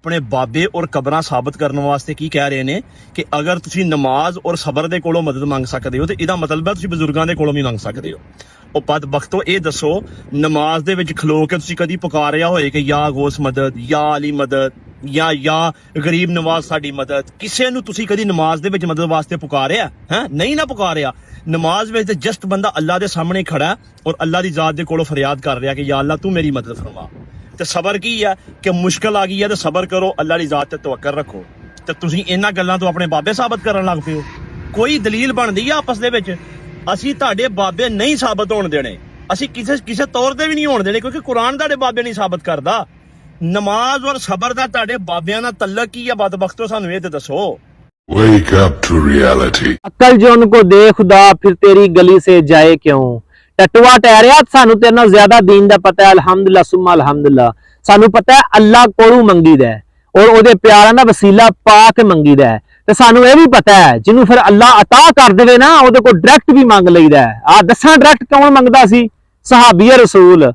अपने बाबे और कबरां साबित करने वास्ते की कह रहे ने कि अगर तुसी नमाज और सबर दे कोलों मदद मंग सकते हो तो इहदा मतलब है तुसी बुजुर्गां दे कोलों भी मंग सकते हो। ਉਹ ਬਦਬਖਤੋ ਇਹ ਦੱਸੋ ਨਮਾਜ਼ ਦੇ ਵਿੱਚ ਖਲੋ ਕੇ ਤੁਸੀਂ ਕਦੀ ਪੁਕਾਰਿਆ ਹੋਏ ਕਿ ਯਾ ਗੌਸ ਮਦਦ, ਯਾ ਅਲੀ ਮਦਦ, ਜਾਂ ਗਰੀਬ ਨਵਾਜ਼ ਸਾਡੀ ਮਦਦ? ਕਿਸੇ ਨੂੰ ਤੁਸੀਂ ਕਦੀ ਨਮਾਜ਼ ਦੇ ਵਿੱਚ ਮਦਦ ਵਾਸਤੇ ਪੁਕਾਰਿਆ ਹੈ? ਨਹੀਂ ਨਾ ਪੁਕਾਰਿਆ। ਨਮਾਜ਼ ਵਿੱਚ ਤੇ ਜਸਟ ਬੰਦਾ ਅੱਲਾ ਦੇ ਸਾਹਮਣੇ ਖੜਾ ਔਰ ਅੱਲਾ ਦੀ ਜ਼ਾਤ ਦੇ ਕੋਲੋਂ ਫਰਿਆਦ ਕਰ ਰਿਹਾ ਕਿ ਯਾ ਅੱਲਾ ਤੂੰ ਮੇਰੀ ਮਦਦ ਫਰਮਾ। ਤੇ ਸਬਰ ਕੀ ਹੈ ਕਿ ਮੁਸ਼ਕਲ ਆ ਗਈ ਹੈ ਤੇ ਸਬਰ ਕਰੋ, ਅੱਲਾ ਦੀ ਜ਼ਾਤ ਤੇ ਤਵੱਕਲ ਰੱਖੋ। ਤੇ ਤੁਸੀਂ ਇਹਨਾਂ ਗੱਲਾਂ ਤੋਂ ਆਪਣੇ ਬਾਬੇ ਸਾਬਤ ਕਰਨ ਲੱਗ ਪਏ ਹੋ। ਕੋਈ ਦਲੀਲ ਬਣਦੀ ਆ ਆਪਸ ਦੇ ਵਿੱਚ? ਅਸੀਂ ਤੁਹਾਡੇ ਬਾਬੇ ਨਹੀਂ ਸਾਬਤ ਹੋਣ ਦੇਣੇ, ਅਸੀਂ ਕਿਸੇ ਤੌਰ ਤੇ ਵੀ ਨਹੀਂ ਹੋਣ ਦੇਣੇ, ਕਿਉਂਕਿ ਕੁਰਾਨ ਤੁਹਾਡੇ ਬਾਬੇ ਨਹੀਂ ਸਾਬਤ ਕਰਦਾ। ਨਮਾਜ਼ ਔਰ ਸਬਰ ਦਾ ਤੁਹਾਡੇ ਬਾਬਿਆਂ ਨਾਲ ਤਲਕ ਕੀ ਹੈ? ਬਦਬਖਤੋ ਸਾਨੂੰ ਇਹ ਤੇ ਦੱਸੋ। Wake up to reality. अक्ल जो उनको दे खुदा फिर तेरी गली से जाए क्यों। टटुआ टहरिया सानू तेरे नाल ज्यादा दीन दा पता है। अल्हम्दुलिल्लाह सुम्मा अल्हम्दुलिल्लाह। सानू पता है अल्लाह कोलों मंगीदा है और ओदे प्यारां दा वसीला पा के मंगीदा है। ते सानू ये भी पता है जिन्हों फिर अल्लाह अता कर देवे ना ओदे कोल डायरेक्ट भी मंग लईदा है। आ दसां डायरेक्ट कौन मंगदा सी? सहाबी रसूल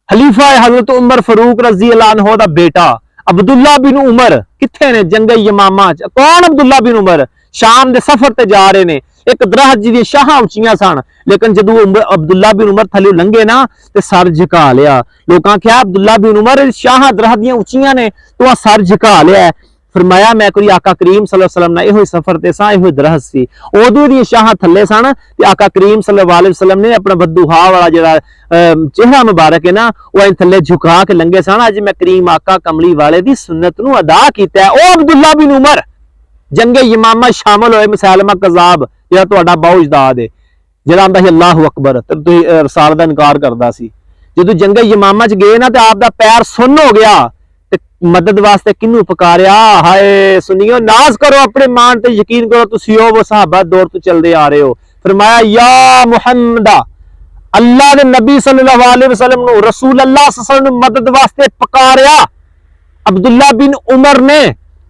खलीफा हजरत उमर फारूक रजी अल्लाह अन्हु दा बेटा अब्दुल्ला बिन उमर किथे ने? जंगे यमामा च। कौन अब्दुल्ला बिन उमर? शाम दे सफर ते जा रहे ने। एक दरख्त जी दी शाहां उच्चियां सन, लेकिन जदों अब्दुल्ला बिन उमर थल्ले लंघे ना ते सर झुका लिया। लोकां कहा अब्दुल्ला बिन उमर शाहां दरख्त दियां उच्चियां ने तो आ सर झुका लिया। फरमाया मैं कोई आका करीम सल्लल्लाहु अलैहि वसल्लम ना इहो सफर ते सा, इहो दरख्त सी। उदों दी शाहां थल्ले सन ते आका करीम सल्लल्लाहु अलैहि वसल्लम ने अपना बद्दुहा वाला जेड़ा चेहरा मुबारक है ना वो थल्ले झुका के लंघे सन। अज मैं करीम आका कमली वाले दी सुन्नत नूं अदा कीता है। ओ अब्दुल्ला बिन उमर जंगे यमामा शामिल होए। मुसैलमा कज़ाब जेड़ा तुहाडा बाउजदाद है जेड़ा आंदा सी अल्लाहु अकबर ते तुसीं रसाल दा इनकार करदा सी। जदों जंगे यमामा च गए ना ते आप दा पैर सुन्न हो गया ते मदद वास्ते किन्नू पुकारिया? हाय सुनियो, नाज करो अपने मान ते यकीन करो तुसीं वो सहाबा दौर तो चलदे आ रहे हो। फरमाया या मुहम्मद, अल्लाह दे नबी सल्लल्लाहु अलैहि वसल्लम नु रसूल अल्लाह सल्लल्लाहु अलैहि वसल्लम मदद वास्ते पुकारिया। अब्दुल्ला बिन उमर ने,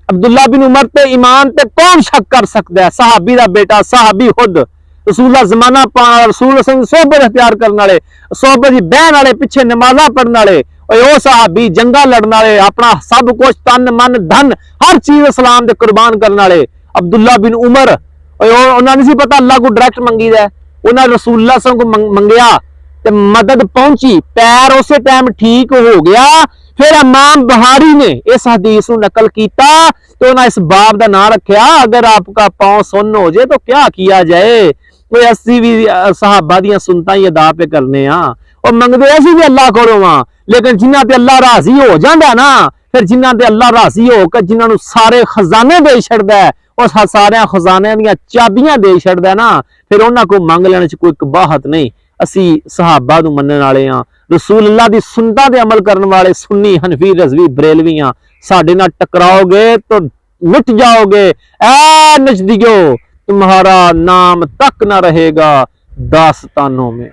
अब्दुल्ला बिन उमर ते ईमान ते कौन शक कर सकता है? सहाबी दा बेटा, सहाबी खुद रसूल जमाना पाना, रसूल सोहबत इख्तियार करने वाले, सोहबत दी बहन वाले, पिछे नमाज़ां पढ़ने वाले, ओ सहाबी जंगा लड़ने वाले, अपना सब कुछ तन मन धन हर चीज इस्लाम दे कुर्बान करने वाले अब्दुल्ला बिन उमर। उन्होंने नहीं पता अल्लाह को डायरेक्ट मंगी दा, उन्होंने रसूलुल्लाह सल्लल्लाहु अलैहि वसल्लम को मंगया ते मदद पहुंची, पैर उस टाइम ठीक हो गया। फिर इमाम बुखारी ने इस हदीस को नकल किया तो उन्होंने इस बाब का नाम रखा अगर आपका पांव सुन्न हो जाए तो क्या किया जाए। कोई अस्सी भी सहाबा दियां सुनता ही अदा पे करने और मंगते असी भी अल्लाह कोलों वा, लेकिन जिन्हां ते अल्लाह राजी हो जाता ना, फिर जिन्हां ते अल्लाह राजी होकर जिन्होंने सारे खजाने दे छड़दा है और सारे खजाने दियां चाबियां दे छड़दा ना, फिर उन्हां को मंग लेने च कोई कबाहत नहीं। असी सहाबा नूं मनण वाले हां, रसूल अल्लाह दी सुन्नतां ते अमल करने वाले सुन्नी हनफी रज़वी बरेलवी हां। साडे नाल टकराओगे तो मिट जाओगे। ऐ नजदियो तुम्हारा नाम तक न रहेगा दास्तानों में।